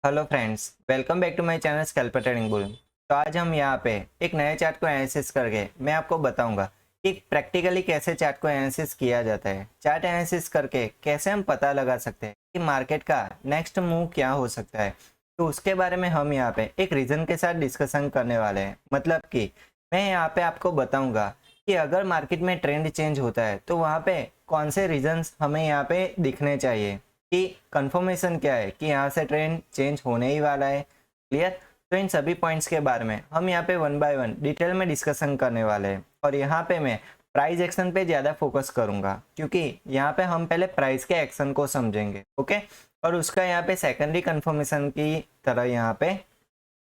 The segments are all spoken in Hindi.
Hello friends, welcome back to my channel scalper trading bull. तो आज हम यहाँ पे एक नए चार्ट को एनालिसिस करके मैं आपको बताऊंगा कि प्रैक्टिकली कैसे चार्ट को एनालिसिस किया जाता है। चार्ट एनालिसिस करके कैसे हम पता लगा सकते हैं कि मार्केट का नेक्स्ट मूव क्या हो सकता है। तो उसके बारे में हम यहाँ पे एक रीज़न के साथ डिस्कशन करने वाले हैं। मतलब कि मैं यहाँ पे आपको बताऊँगा कि अगर मार्केट में ट्रेंड चेंज होता है तो वहाँ पे कौन से रीजंस हमें यहाँ पे दिखने चाहिए कि कंफर्मेशन क्या है कि यहाँ से ट्रेंड चेंज होने ही वाला है। क्लियर। तो इन सभी पॉइंट्स के बारे में हम यहाँ पे वन बाय वन डिटेल में डिस्कशन करने वाले हैं और यहाँ पे मैं प्राइस एक्शन पे ज़्यादा फोकस करूँगा क्योंकि यहाँ पे हम पहले प्राइस के एक्शन को समझेंगे। ओके। और उसका यहाँ पे सेकेंडरी कंफर्मेशन की तरह यहाँ पे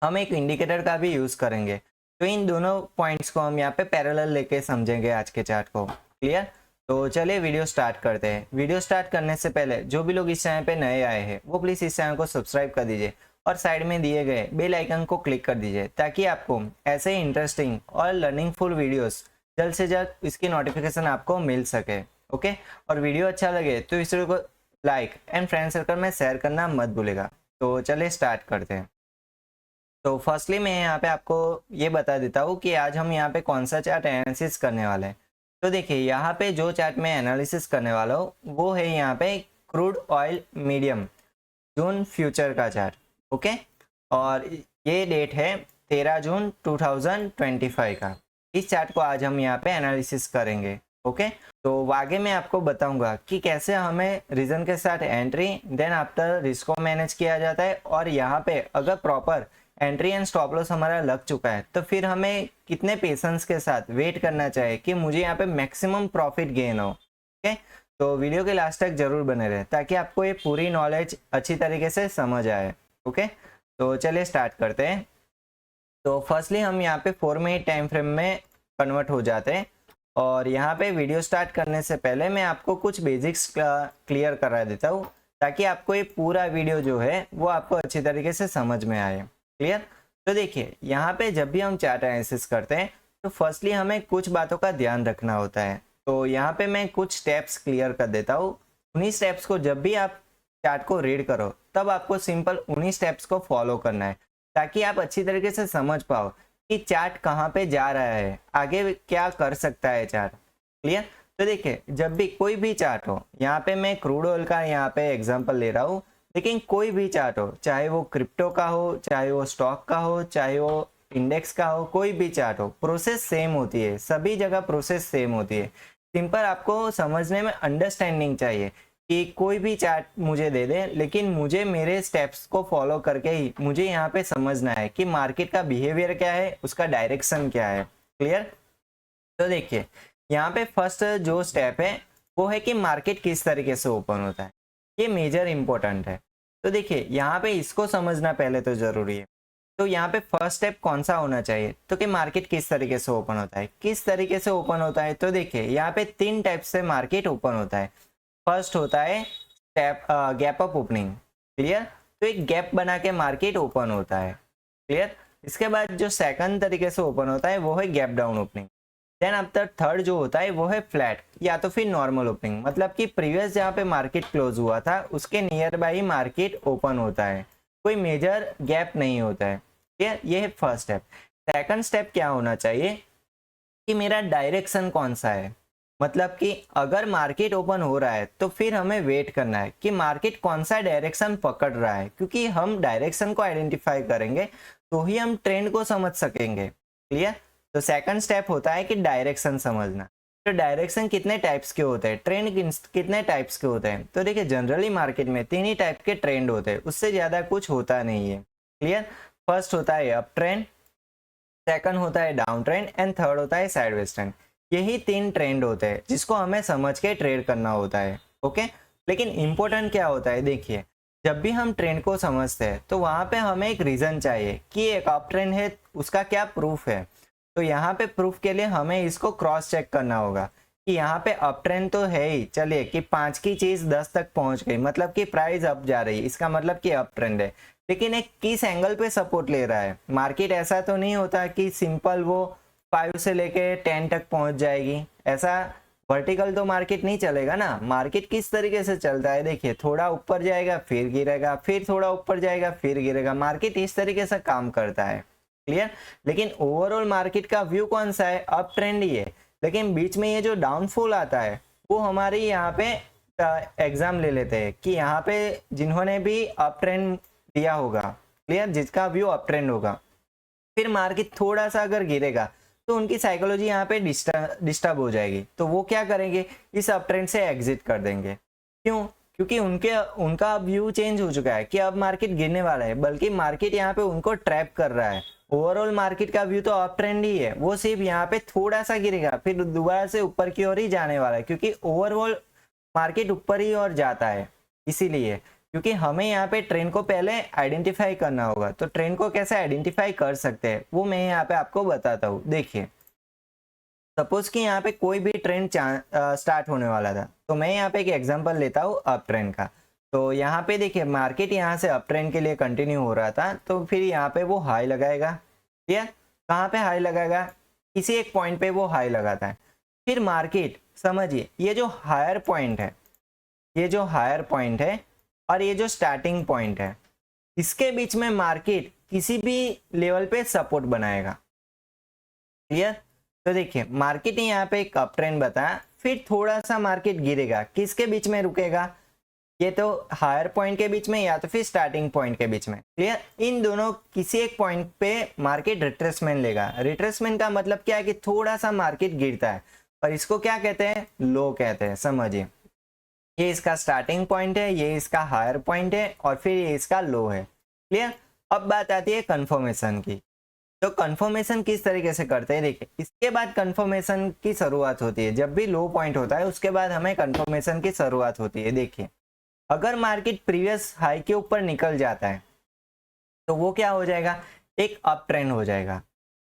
हम एक इंडिकेटर का भी यूज़ करेंगे। तो इन दोनों पॉइंट्स को हम यहाँ पे पैरेलल लेके समझेंगे आज के चार्ट को। क्लियर। तो चलिए वीडियो स्टार्ट करते हैं। वीडियो स्टार्ट करने से पहले जो भी लोग इस चैनल पे नए आए हैं वो प्लीज़ इस चैनल को सब्सक्राइब कर दीजिए और साइड में दिए गए बेल आइकन को क्लिक कर दीजिए ताकि आपको ऐसे ही इंटरेस्टिंग और लर्निंगफुल वीडियोस जल्द से जल्द इसकी नोटिफिकेशन आपको मिल सके। ओके। और वीडियो अच्छा लगे तो इस वीडियो को लाइक एंड फ्रेंड सर्कल में शेयर करना मत भूलेगा। तो चलिए स्टार्ट करते हैं। तो फर्स्टली मैं यहाँ पे आपको ये बता देता हूँ कि आज हम यहाँ पे कौन सा चार्ट एनालिसिस करने वाले हैं। तो देखिए यहाँ पे जो चार्ट मैं एनालिसिस करने वाला हूँ वो है यहाँ पे क्रूड ऑयल मीडियम जून फ्यूचर का चार्ट। ओके। और ये डेट है 13 जून 2025 का। इस चार्ट को आज हम यहाँ पे एनालिसिस करेंगे। ओके। तो आगे मैं आपको बताऊंगा कि कैसे हमें रीजन के साथ एंट्री देन आफ्टर रिस्क को मैनेज किया जाता है और यहाँ पे अगर proper entry and stop loss हमारा लग चुका है तो फिर हमें कितने पेशेंस के साथ वेट करना चाहिए कि मुझे यहाँ पे मैक्सिमम प्रॉफिट गेन हो। ओके। तो वीडियो के लास्ट तक जरूर बने रहे ताकि आपको ये पूरी नॉलेज अच्छी तरीके से समझ आए। ओके। तो चलिए स्टार्ट करते हैं। तो फर्स्टली हम यहाँ पे 4 मिनट टाइम फ्रेम में कन्वर्ट हो जाते हैं और यहाँ पे वीडियो स्टार्ट करने से पहले मैं आपको कुछ बेसिक्स क्लियर करा देता हूँ ताकि आपको ये पूरा वीडियो जो है वो आपको अच्छी तरीके से समझ में आए। क्लियर। तो देखिए यहाँ पे जब भी हम चार्ट एनालिसिस करते हैं तो फर्स्टली हमें कुछ बातों का ध्यान रखना होता है। तो यहाँ पे मैं कुछ स्टेप्स क्लियर कर देता हूँ। उन्हीं स्टेप्स को जब भी आप चार्ट को रीड करो तब आपको सिंपल उन्हीं स्टेप्स को फॉलो करना है ताकि आप अच्छी तरीके से समझ पाओ कि चार्ट कहाँ पे जा रहा है, आगे क्या कर सकता है चार्ट। क्लियर। तो देखिए जब भी कोई भी चार्ट हो, यहाँ पे मैं क्रूड ऑयल का यहाँ पे एग्जांपल ले रहा हूँ, लेकिन कोई भी चार्ट हो, चाहे वो क्रिप्टो का हो, चाहे वो स्टॉक का हो, चाहे वो इंडेक्स का हो, कोई भी चार्ट हो, प्रोसेस सेम होती है। सभी जगह प्रोसेस सेम होती है। सिंपल आपको समझने में अंडरस्टैंडिंग चाहिए कि कोई भी चार्ट मुझे दे दे लेकिन मुझे मेरे स्टेप्स को फॉलो करके ही मुझे यहाँ पे समझना है कि मार्केट का बिहेवियर क्या है, उसका डायरेक्शन क्या है। क्लियर। तो देखिए यहाँ पे फर्स्ट जो स्टेप है वो है कि मार्केट किस तरीके से ओपन होता है। ये मेजर इंपॉर्टेंट है। तो देखिए यहाँ पे इसको समझना पहले तो जरूरी है। तो यहाँ पे फर्स्ट स्टेप कौन सा होना चाहिए तो कि मार्केट किस तरीके से ओपन होता है। किस तरीके से ओपन होता है तो देखिए यहाँ पे 3 टाइप से मार्केट ओपन होता है। फर्स्ट होता है गैप अप ओपनिंग। क्लियर। तो एक गैप बना के मार्केट ओपन होता है। क्लियर। इसके बाद जो सेकंड तरीके से ओपन होता है वो है gap down opening. Then after third जो होता है वो है फ्लैट या तो फिर नॉर्मल ओपनिंग, मतलब कि प्रीवियस जहाँ पे मार्केट क्लोज हुआ था उसके नियर बाई मार्केट ओपन होता है, कोई मेजर गैप नहीं होता है। क्लियर। ये है फर्स्ट स्टेप। सेकंड स्टेप क्या होना चाहिए कि मेरा डायरेक्शन कौन सा है। मतलब कि अगर मार्केट ओपन हो रहा है तो फिर हमें वेट करना है कि मार्केट कौन सा डायरेक्शन पकड़ रहा है, क्योंकि हम डायरेक्शन को आइडेंटिफाई करेंगे तो ही हम ट्रेंड को समझ सकेंगे। क्लियर। तो सेकंड स्टेप होता है कि डायरेक्शन समझना। तो डायरेक्शन कितने टाइप्स के होते हैं, ट्रेंड कितने टाइप्स के होते हैं। तो देखिए जनरली मार्केट में 3 ही टाइप के ट्रेंड होते हैं, उससे ज़्यादा कुछ होता नहीं है। क्लियर। फर्स्ट होता है अप ट्रेंड, सेकंड होता है डाउन ट्रेंड एंड थर्ड होता है साइडवेज ट्रेंड। यही 3 ट्रेंड होते हैं जिसको हमें समझ के ट्रेड करना होता है। ओके। लेकिन इंपॉर्टेंट क्या होता है, देखिए जब भी हम ट्रेंड को समझते हैं तो वहां पे हमें एक रीजन चाहिए कि एक अप ट्रेंड है, उसका क्या प्रूफ है। तो यहाँ पे प्रूफ के लिए हमें इसको क्रॉस चेक करना होगा कि यहाँ पे अप ट्रेंड तो है ही, चलिए कि 5 की चीज 10 तक पहुंच गई, मतलब कि प्राइस अप जा रही है, इसका मतलब कि अप ट्रेंड है। लेकिन एक किस एंगल पे सपोर्ट ले रहा है मार्केट, ऐसा तो नहीं होता कि सिंपल वो 5 से लेके 10 तक पहुंच जाएगी, ऐसा वर्टिकल तो मार्केट नहीं चलेगा ना। मार्केट किस तरीके से चलता है, देखिए थोड़ा ऊपर जाएगा फिर गिरेगा, फिर थोड़ा ऊपर जाएगा फिर गिरेगा। मार्केट इस तरीके से काम करता है, क्लियर। लेकिन ओवरऑल मार्केट का व्यू कौन सा है, अप ट्रेंड ही है। लेकिन बीच में ये जो डाउनफॉल आता है वो हमारी यहाँ पे एग्जाम ले लेते हैं कि यहाँ पे जिन्होंने भी अप ट्रेंड दिया होगा, क्लियर, जिसका व्यू अप ट्रेंड होगा, फिर मार्केट थोड़ा सा अगर गिरेगा तो उनकी साइकोलॉजी यहाँ पे डिस्टर्ब हो जाएगी। तो वो क्या करेंगे, इस अप ट्रेंड से एग्जिट कर देंगे। क्यों, क्योंकि उनका व्यू चेंज हो चुका है कि अब मार्केट गिरने वाला है, बल्कि मार्केट यहाँ पे उनको ट्रैप कर रहा है। ओवरऑल मार्केट का व्यू तो अप ट्रेंड ही है, वो सिर्फ यहाँ पे थोड़ा सा गिरेगा फिर दोबारा से ऊपर की ओर ही जाने वाला है, क्योंकि ओवरऑल मार्केट ऊपर ही और जाता है। इसीलिए क्योंकि हमें यहाँ पे ट्रेंड को पहले आइडेंटिफाई करना होगा। तो ट्रेंड को कैसे आइडेंटिफाई कर सकते हैं वो मैं यहाँ पे आपको बताता हूँ। देखिए सपोज कि यहाँ पे कोई भी ट्रेंड स्टार्ट होने वाला था, तो मैं यहाँ पे एक एग्जांपल लेता हूँ अप ट्रेंड का। तो यहाँ पे देखिए मार्केट यहाँ से अप ट्रेंड के लिए कंटिन्यू हो रहा था, तो फिर यहाँ पे वो हाई लगाएगा, ठीक है। कहाँ पे हाई लगाएगा, किसी एक पॉइंट पे वो हाई लगाता है। फिर मार्केट समझिए ये जो हायर पॉइंट है, ये जो हायर पॉइंट है और ये जो स्टार्टिंग पॉइंट है, इसके बीच में मार्केट किसी भी लेवल पे सपोर्ट बनाएगा, क्लियर। तो देखिए मार्केट ने यहाँ पे एक अप ट्रेंड बताया, फिर थोड़ा सा मार्केट गिरेगा, किसके बीच में रुकेगा, ये तो हायर पॉइंट के बीच में या तो फिर स्टार्टिंग पॉइंट के बीच में, क्लियर। इन दोनों किसी एक पॉइंट पे मार्केट रिट्रेसमेंट लेगा। रिट्रेसमेंट का मतलब क्या है कि थोड़ा सा मार्केट गिरता है, और इसको क्या कहते हैं, लो कहते हैं। समझिए ये इसका स्टार्टिंग पॉइंट है, ये इसका हायर पॉइंट है, और फिर ये इसका लो है, क्लियर। अब बात आती है कंफर्मेशन की। तो कंफर्मेशन किस तरीके से करते हैं, देखिए इसके बाद कंफर्मेशन की शुरुआत होती है। जब भी लो पॉइंट होता है उसके बाद हमें कंफर्मेशन की शुरुआत होती है। देखिए अगर मार्केट प्रीवियस हाई के ऊपर निकल जाता है तो वो क्या हो जाएगा, एक अप ट्रेंड हो जाएगा।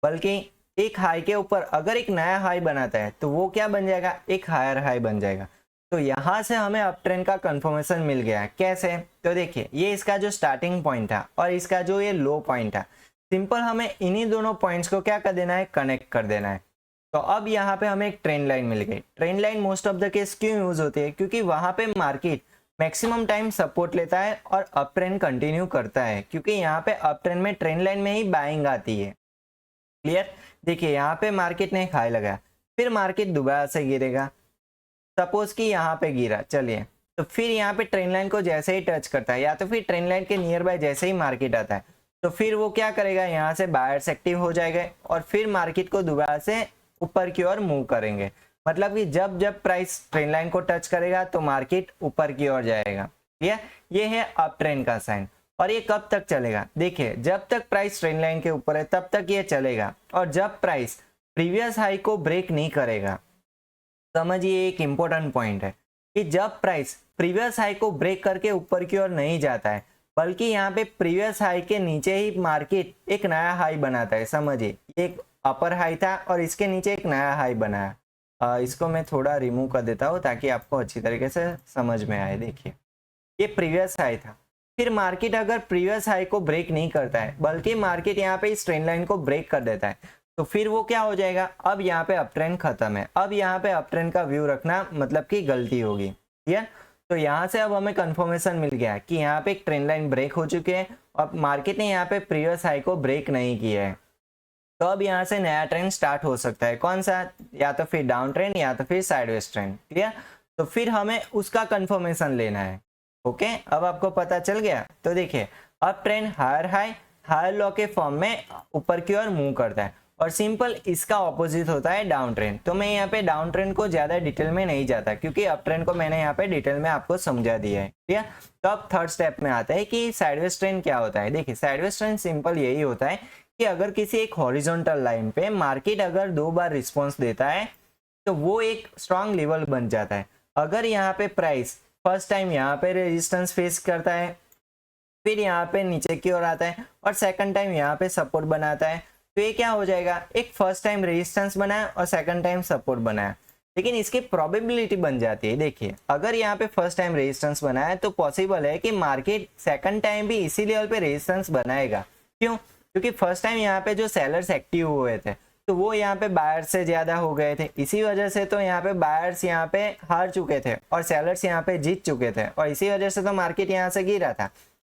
बल्कि एक हाई के ऊपर अगर एक नया हाई बनाता है तो वो क्या बन जाएगा, एक हायर हाई बन जाएगा। तो यहाँ से हमें अप ट्रेंड का कंफर्मेशन मिल गया है। कैसे, तो देखिए ये इसका जो स्टार्टिंग पॉइंट था और इसका जो ये लो पॉइंट था, सिंपल हमें इन्हीं दोनों पॉइंट्स को क्या कर देना है, कनेक्ट कर देना है। तो अब यहाँ पे हमें एक ट्रेंड लाइन मिल गई। Trend line most of the case क्यों यूज होती है, क्योंकि वहां पे मार्केट मैक्सिमम टाइम सपोर्ट लेता है और अप ट्रेंड कंटिन्यू करता है, क्योंकि यहाँ पे अप ट्रेंड में ट्रेंड लाइन में ही बाइंग आती है, क्लियर। देखिए यहाँ पे मार्केट ने हाई लगाया, फिर मार्केट दोबारा से गिरेगा। सपोज कि यहाँ पे गिरा, चलिए, तो फिर यहाँ पे ट्रेंड लाइन को जैसे ही टच करता है या तो फिर ट्रेंड लाइन के नियर बाय जैसे ही मार्केट आता है, तो फिर वो क्या करेगा, यहाँ से बायर्स एक्टिव हो जाएगा और फिर मार्केट को दोबारा से ऊपर की ओर मूव करेंगे। मतलब कि जब जब प्राइस ट्रेंड लाइन को टच करेगा तो मार्केट ऊपर की ओर जाएगा, ठीक है। ये है अप ट्रेंड का साइन। और ये कब तक चलेगा, देखिए जब तक प्राइस ट्रेंड लाइन के ऊपर है तब तक ये चलेगा, और जब प्राइस प्रीवियस हाई को ब्रेक नहीं करेगा, समझिए एक इंपॉर्टेंट पॉइंट है कि जब प्राइस प्रीवियस हाई को ब्रेक करके ऊपर की ओर नहीं जाता है, बल्कि यहाँ पे प्रीवियस हाई के नीचे ही मार्केट एक नया हाई बनाता है। समझिए एक अपर हाई था और इसके नीचे एक नया हाई बनाया। इसको मैं थोड़ा रिमूव कर देता हूँ ताकि आपको अच्छी तरीके से समझ में आए। देखिए ये प्रीवियस हाई था, फिर मार्केट अगर प्रीवियस हाई को ब्रेक नहीं करता है बल्कि मार्केट यहाँ पे इस ट्रेंड लाइन को ब्रेक कर देता है, तो फिर वो क्या हो जाएगा, अब यहाँ पे अप ट्रेंड खत्म है। अब यहाँ पे अप ट्रेंड का व्यू रखना मतलब कि गलती होगी, ठीक है। तो यहाँ से अब हमें कंफर्मेशन मिल गया कि यहाँ पे एक ट्रेंड लाइन ब्रेक हो चुकी है और मार्केट ने यहाँ पे प्रीवियस हाई को ब्रेक नहीं किया है। तो अब यहाँ से नया ट्रेंड स्टार्ट हो सकता है, कौन सा, या तो फिर डाउन ट्रेंड या तो फिर साइडवेज ट्रेंड, क्लियर। तो फिर हमें उसका कंफर्मेशन लेना है। ओके, अब आपको पता चल गया। तो देखिए up trend higher high higher low के फॉर्म में ऊपर की ओर मूव करता है, और सिंपल इसका ऑपोजिट होता है डाउन ट्रेंड। तो मैं यहाँ पे डाउन ट्रेंड को ज्यादा डिटेल में नहीं जाता, क्योंकि अप ट्रेंड को मैंने यहाँ पे डिटेल में आपको समझा दिया है, ठीक है। तो अब थर्ड स्टेप में आता है कि साइडवेज ट्रेंड क्या होता है। देखिए साइडवेज ट्रेंड सिंपल यही होता है कि अगर किसी एक हॉरिजॉन्टल लाइन पे मार्केट अगर 2 बार रिस्पॉन्स देता है तो वो एक स्ट्रॉन्ग लेवल बन जाता है। अगर यहाँ पे प्राइस फर्स्ट टाइम यहाँ पे रेजिस्टेंस फेस करता है, फिर यहाँ पे नीचे की ओर आता है और सेकंड टाइम यहाँ पे सपोर्ट बनाता है, तो ये क्या हो जाएगा, एक फर्स्ट टाइम रेजिस्टेंस बनाया और सेकंड टाइम सपोर्ट बनाया। लेकिन इसकी प्रोबेबिलिटी बन जाती है, देखिए अगर यहाँ पे फर्स्ट टाइम रेजिस्टेंस बनाया तो पॉसिबल है कि मार्केट सेकंड टाइम भी इसी लेवल पे रेजिस्टेंस बनाएगा। क्यों, क्योंकि फर्स्ट टाइम यहाँ पे जो सेलर्स एक्टिव हुए थे तो वो यहाँ पे बायर्स से ज्यादा हो गए थे, इसी वजह से तो यहाँ पे बायर्स यहाँ पे हार चुके थे और सेलर्स यहाँ पे जीत चुके थे, और इसी वजह से तो मार्केट यहाँ से गिरा था।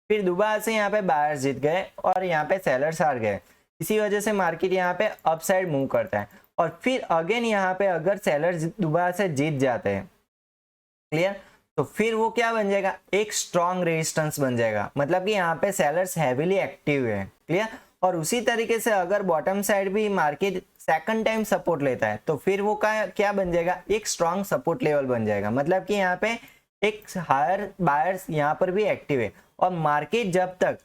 फिर दोबारा से यहाँ पे बायर्स जीत गए और यहाँ पे सेलर्स हार गए, इसी वजह से मार्केट यहाँ पे अपसाइड मूव करता है। और फिर अगेन यहाँ पे अगर सेलर्स दोबारा से जीत जाते हैं, क्लियर, तो फिर वो क्या बन जाएगा, एक स्ट्रॉन्ग रेजिस्टेंस बन जाएगा, मतलब कि यहाँ पे सेलर्स हैवीली एक्टिव है, क्लियर। और उसी तरीके से अगर बॉटम साइड भी मार्केट सेकंड टाइम सपोर्ट लेता है तो फिर वो क्या बन जाएगा, एक स्ट्रॉन्ग सपोर्ट लेवल बन जाएगा, मतलब कि यहाँ पे एक हायर बायर्स यहाँ पर भी एक्टिव है। और मार्केट जब तक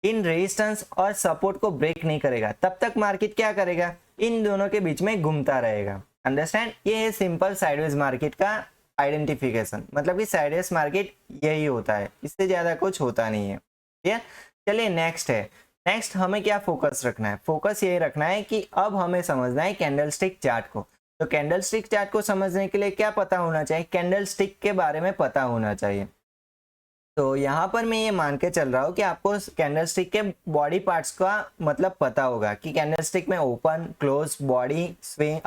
इन रेजिस्टेंस और सपोर्ट को ब्रेक नहीं करेगा तब तक मार्केट क्या करेगा, इन दोनों के बीच में घूमता रहेगा। अंडरस्टैंड, ये है सिंपल साइडवेज मार्केट का आइडेंटिफिकेशन, मतलब कि साइडवेज मार्केट यही होता है, इससे ज्यादा कुछ होता नहीं है। क्लियर, चलिए नेक्स्ट है। नेक्स्ट हमें क्या फोकस रखना है, फोकस ये रखना है कि अब हमें समझना है कैंडलस्टिक चार्ट को। तो कैंडलस्टिक चार्ट को समझने के लिए क्या पता होना चाहिए, कैंडलस्टिक के बारे में पता होना चाहिए। तो यहाँ पर मैं ये मान के चल रहा हूँ कि आपको कैंडलस्टिक के बॉडी पार्ट्स का मतलब पता होगा कि कैंडलस्टिक में ओपन, क्लोज, बॉडी, स्विंग,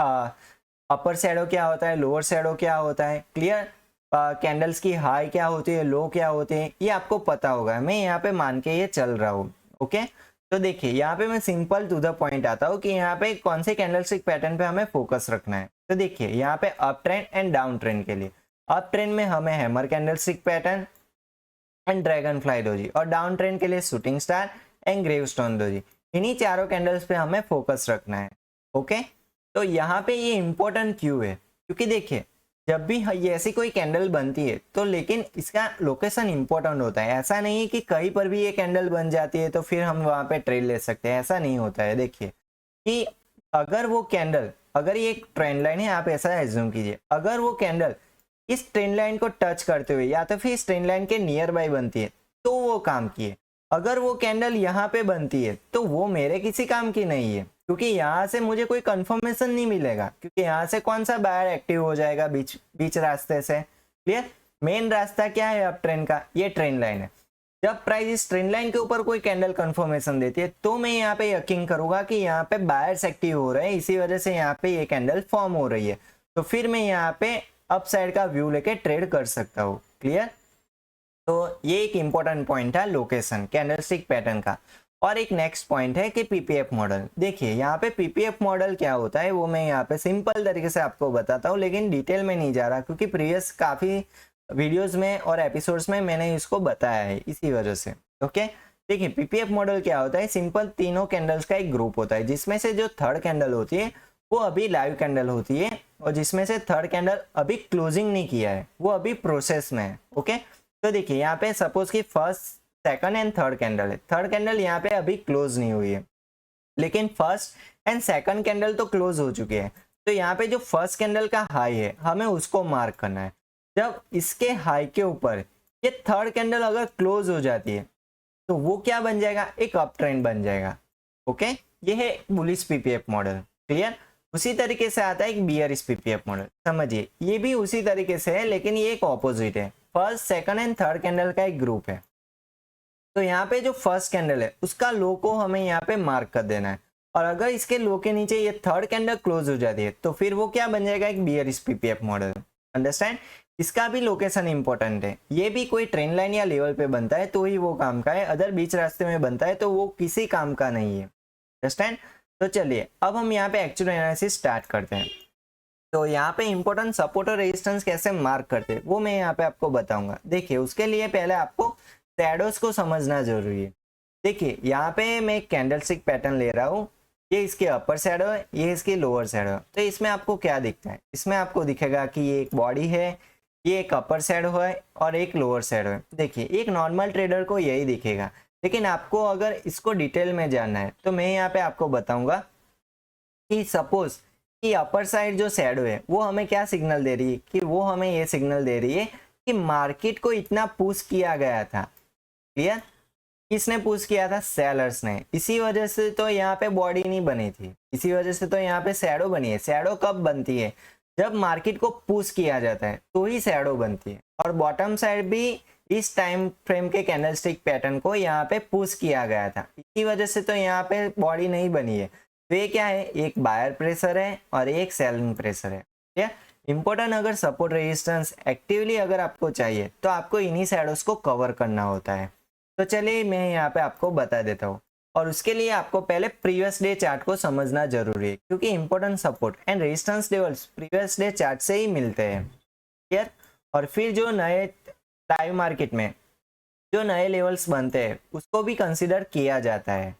अपर शैडो क्या होता है, लोअर शैडो क्या होता है, क्लियर, कैंडल्स की हाई क्या होती है, लो क्या होते हैं, ये आपको पता होगा। मैं यहाँ पे मान के ये चल रहा हूँ। ओके, तो देखिए यहाँ पे मैं सिंपल टू द पॉइंट आता हूँ कि यहाँ पे कौन से कैंडलस्टिक पैटर्न पे हमें फोकस रखना है। तो देखिए यहाँ पे up trend and down trend के लिए, अप ट्रेंड में हमें hammer candlestick pattern and dragon fly doji, और डाउन ट्रेंड के लिए shooting star and gravestone doji, इन्हीं चारों कैंडल्स पे हमें फोकस रखना है। ओके, तो यहाँ पे ये इंपॉर्टेंट क्यों है, क्योंकि देखिए जब भी ये ऐसी कोई कैंडल बनती है तो लेकिन इसका लोकेशन इंपॉर्टेंट होता है। ऐसा नहीं है कि कहीं पर भी ये कैंडल बन जाती है तो फिर हम वहां पे ट्रेड ले सकते हैं, ऐसा नहीं होता है। देखिए कि अगर वो कैंडल, अगर ये एक ट्रेंड लाइन है, आप ऐसा एज्यूम कीजिए, अगर वो कैंडल इस ट्रेंड लाइन को टच करते हुए या तो फिर इस ट्रेंड लाइन के नियर बाय बनती है तो वो काम की है। अगर वो कैंडल यहाँ पे बनती है तो वो मेरे किसी काम की नहीं है, क्योंकि यहाँ से मुझे कोई कंफर्मेशन नहीं मिलेगा, क्योंकि यहाँ से कौन सा बायर एक्टिव हो जाएगा बीच रास्ते से। क्लियर, मेन रास्ता क्या है अब ट्रेंड का, ये ट्रेंड लाइन है। जब प्राइस इस ट्रेंड लाइन के ऊपर कोई कैंडल कंफर्मेशन देती है तो मैं यहाँ पे यकीन करूंगा कि यहाँ पे बायर्स एक्टिव हो रहे हैं, इसी वजह से यहाँ पे ये कैंडल फॉर्म हो रही है, तो फिर मैं यहाँ पे अप साइड का व्यू लेके ट्रेड कर सकता हूँ। क्लियर, तो ये एक इंपॉर्टेंट पॉइंट है लोकेशन कैंडलस्टिक पैटर्न का। और एक नेक्स्ट पॉइंट है कि पीपीएफ मॉडल। देखिए यहाँ पे पीपीएफ मॉडल क्या होता है वो मैं यहाँ पे सिंपल तरीके से आपको बताता हूँ, लेकिन डिटेल में नहीं जा रहा क्योंकि प्रीवियस काफी वीडियोस में और एपिसोड्स में मैंने इसको बताया है, इसी वजह से। ओके, देखिए पीपीएफ मॉडल क्या होता है, सिंपल तीनों कैंडल्स का एक ग्रुप होता है, जिसमें से जो थर्ड कैंडल होती है वो अभी लाइव कैंडल होती है, और जिसमें से थर्ड कैंडल अभी क्लोजिंग नहीं किया है, वो अभी प्रोसेस में है। ओके, तो देखिए यहाँ पे सपोज कि first, second and third candle है, थर्ड कैंडल यहाँ पे अभी क्लोज नहीं हुई है, लेकिन फर्स्ट एंड सेकंड कैंडल तो क्लोज हो चुके हैं। तो यहाँ पे जो फर्स्ट कैंडल का हाई है हमें उसको मार्क करना है। जब इसके हाई के ऊपर ये थर्ड कैंडल अगर क्लोज हो जाती है तो वो क्या बन जाएगा, एक अप ट्रेंड बन जाएगा। ओके, ये है बुलिश पीपीएफ मॉडल। क्लियर, उसी तरीके से आता है एक बियरिश पीपीएफ मॉडल, समझिए ये भी उसी तरीके से है, लेकिन ये एक ऑपोजिट है। First, second and third candle का एक ग्रुप है। तो यहाँ पे जो फर्स्ट कैंडल है उसका लो को हमें यहाँ पे मार्क कर देना है, और अगर इसके लो के नीचे ये थर्ड कैंडल क्लोज हो जाती है तो फिर वो क्या बन जाएगा, एक बियरिश पीपीएफ मॉडल। अंडरस्टैंड, इसका भी लोकेशन इंपॉर्टेंट है, ये भी कोई ट्रेंड लाइन या लेवल पे बनता है तो ही वो काम का है, अदर बीच रास्ते में बनता है तो वो किसी काम का नहीं है। अंडरस्टैंड, तो चलिए अब हम यहाँ पे एक्चुअल एनालिसिस स्टार्ट करते हैं। तो यहाँ पे इंपॉर्टेंट सपोर्ट और रेजिस्टेंस कैसे मार्क करते हैं वो मैं यहाँ पे आपको बताऊंगा। देखिए उसके लिए पहले आपको शैडोज को समझना जरूरी है। देखिए यहाँ पे मैं एक कैंडलस्टिक पैटर्न ले रहा हूँ, ये इसके अपर शैडो है, ये इसकी लोअर शैडो है। तो इसमें आपको क्या दिखता है, इसमें आपको दिखेगा कि ये एक बॉडी है, ये एक अपर शैडो है और एक लोअर शैडो है। देखिए एक नॉर्मल ट्रेडर को यही दिखेगा, लेकिन आपको अगर इसको डिटेल में जानना है तो मैं यहाँ पे आपको बताऊंगा कि सपोज कि अपर साइड जो शैडो है वो हमें क्या सिग्नल दे रही है, कि वो हमें ये सिग्नल दे रही है कि मार्केट को इतना पुश किया गया था। क्लियर, किसने पुश किया था, सेलर्स ने, इसी वजह से तो यहाँ पे बॉडी नहीं बनी थी, इसी वजह से तो यहाँ पे शैडो बनी है। शैडो कब बनती है, जब मार्केट को पुश किया जाता है तो ही शैडो बनती है। और बॉटम साइड भी इस टाइम फ्रेम के कैंडलस्टिक पैटर्न को यहाँ पे पुश किया गया था, इसी वजह से तो यहाँ पे बॉडी नहीं बनी है। तो ये क्या है, एक बायर प्रेशर है और एक सेलिंग प्रेशर है। ठीक है, इंपॉर्टेंट अगर सपोर्ट रेजिस्टेंस एक्टिवली अगर आपको चाहिए तो आपको इन्हीं शैडोज को कवर करना होता है। तो चलिए मैं यहाँ पे आपको बता देता हूँ, और उसके लिए आपको पहले प्रीवियस डे चार्ट को समझना जरूरी है, क्योंकि important support and resistance levels previous day chart से ही मिलते हैं। क्लियर, और फिर जो नए लाइव मार्केट में जो नए लेवल्स बनते हैं उसको भी कंसिडर किया जाता है।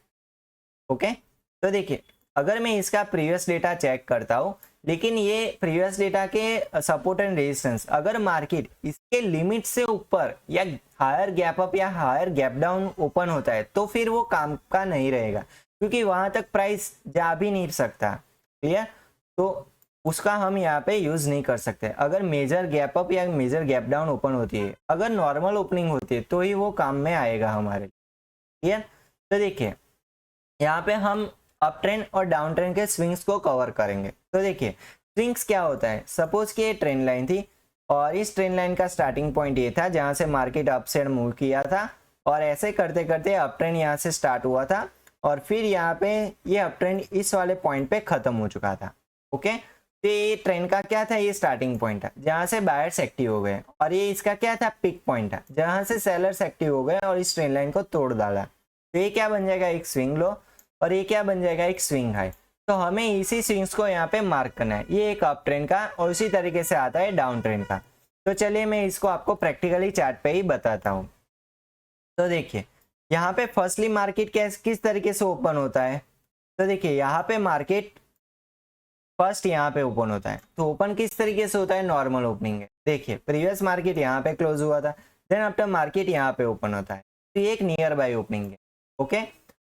ओके, तो देखिए अगर मैं इसका प्रीवियस डेटा चेक करता हूँ, लेकिन ये प्रीवियस डेटा के सपोर्ट एंड रेजिस्टेंस अगर मार्केट इसके लिमिट से ऊपर या हायर गैप अप या हायर गैप डाउन ओपन होता है तो फिर वो काम का नहीं रहेगा, क्योंकि वहां तक प्राइस जा भी नहीं सकता। क्लियर, तो उसका हम यहाँ पे यूज नहीं कर सकते। अगर मेजर गैप अप या मेजर गैप डाउन ओपन होती है, अगर नॉर्मल ओपनिंग होती है तो ही वो काम में आएगा हमारे। क्लियर, तो देखिए यहाँ पे हम अप ट्रेंड और डाउन ट्रेंड के स्विंग्स को कवर करेंगे। तो देखिए स्विंग्स क्या होता है, सपोज कि ये ट्रेंड लाइन थी और इस ट्रेंड लाइन का स्टार्टिंग पॉइंट ये था जहां से मार्केट अप साइड मूव किया था, और ऐसे करते करते अप ट्रेंड यहाँ से स्टार्ट हुआ था और फिर यहाँ पे ये अप ट्रेंड इस वाले पॉइंट पे खत्म हो चुका था। ओके, तो ये ट्रेंड का क्या था, ये स्टार्टिंग पॉइंट था जहां से बायर्स एक्टिव हो गए, और ये इसका क्या था, पिक पॉइंट था जहां से सेलर्स एक्टिव हो गए और इस ट्रेंड लाइन को तोड़ डाला। तो ये क्या बन जाएगा, एक स्विंग लो, और ये क्या बन जाएगा, एक स्विंग हाई। तो हमें इसी स्विंग्स को यहाँ पे मार्क करना है, ये एक अप ट्रेंड का और उसी तरीके से आता है डाउन ट्रेंड का। तो चलिए मैं इसको आपको प्रैक्टिकली चार्ट पे ही बताता हूँ। तो देखिए यहाँ पे फर्स्टली मार्केट किस तरीके से ओपन होता है। तो देखिए यहाँ पे मार्केट फर्स्ट यहाँ पे ओपन होता है, तो ओपन किस तरीके से होता है, नॉर्मल ओपनिंग है। देखिए प्रीवियस मार्केट यहाँ पे क्लोज हुआ था, देन आफ्टर मार्केट यहाँ पे ओपन होता है, तो ये एक नियर बाय ओपनिंग है। ओके,